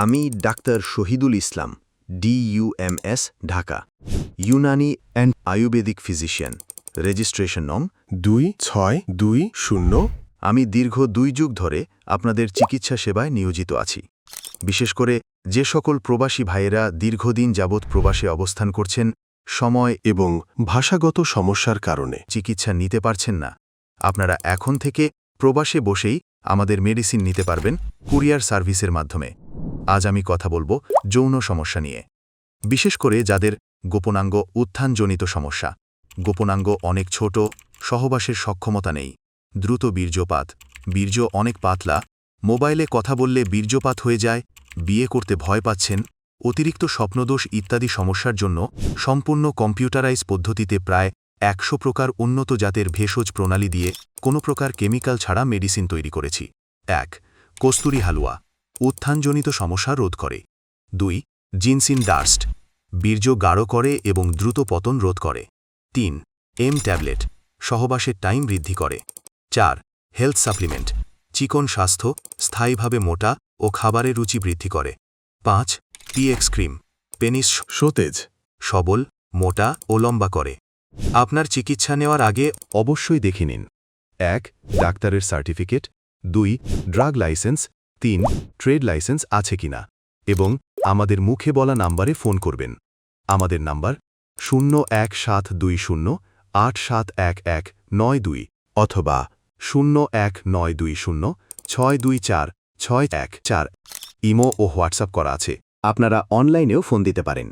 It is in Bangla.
আমি doctor Shahidul Islam, DUMS, Dhaka, Unani and Ayurvedic physician, registration নং 2620। আমি দীর্ঘ 2 যুগ ধরে আপনাদের চিকিৎসা সেবায় নিয়োজিত আছি। বিশেষ করে যে সকল প্রবাসী ভাইয়েরা দীর্ঘদিন যাবৎ প্রবাসে অবস্থান করছেন, সময় এবং ভাষাগত সমস্যার কারণে চিকিৎসা নিতে পারছেন না, আপনারা এখন থেকে প্রবাসে বসেই আমাদের মেডিসিন নিতে পারবেন কুরিয়ার সার্ভিসের মাধ্যমে। আজ আমি কথা বলবো যৌন সমস্যা নিয়ে, বিশেষ করে যাদের গোপনাঙ্গ উত্থানজনিত সমস্যা। গোপনাঙ্গ অনেক ছোট, সহবাসের সক্ষমতা নেই, দ্রুত বীর্যপাত, বীর্য অনেক পাতলা, মোবাইলে কথা বললে বীর্যপাত হয়ে যায়, বিয়ে করতে ভয় পাচ্ছেন, অতিরিক্ত স্বপ্নদোষ ইত্যাদি সমস্যার জন্য সম্পূর্ণ কম্পিউটারাইজ পদ্ধতিতে প্রায় 100 প্রকার উন্নত জাতের ভেষজ প্রণালী দিয়ে কোনো প্রকার কেমিক্যাল ছাড়া মেডিসিন তৈরি করেছি। 1. কস্তুরি হালুয়া, উত্থানজনিত সমস্যা রোধ করে। 2. জিনসিন ডাস্ট, বীর্য গাঢ় করে এবং দ্রুত পতন রোধ করে। 3. M ট্যাবলেট, সহবাসের টাইম বৃদ্ধি করে। 4. হেলথ সাপ্লিমেন্ট, চিকন স্বাস্থ্য, স্থায়ীভাবে মোটা ও খাবারের রুচি বৃদ্ধি করে। 5. PX ক্রিম, পেনিস সতেজ, সবল, মোটা ও লম্বা করে। আপনার চিকিৎসা নেওয়ার আগে অবশ্যই দেখে নিন। 1. ডাক্তারের certificate, 2. Drug licence, 3. Trade licence আছে কিনা, এবং আমাদের মুখে বলা নাম্বারে ফোন করবেন। আমাদের নাম্বার 01920871192 অথবা 01920624614। ইমো ও হোয়াটসঅ্যাপ করা আছে। আপনারা অনলাইনেও ফোন দিতে পারেন।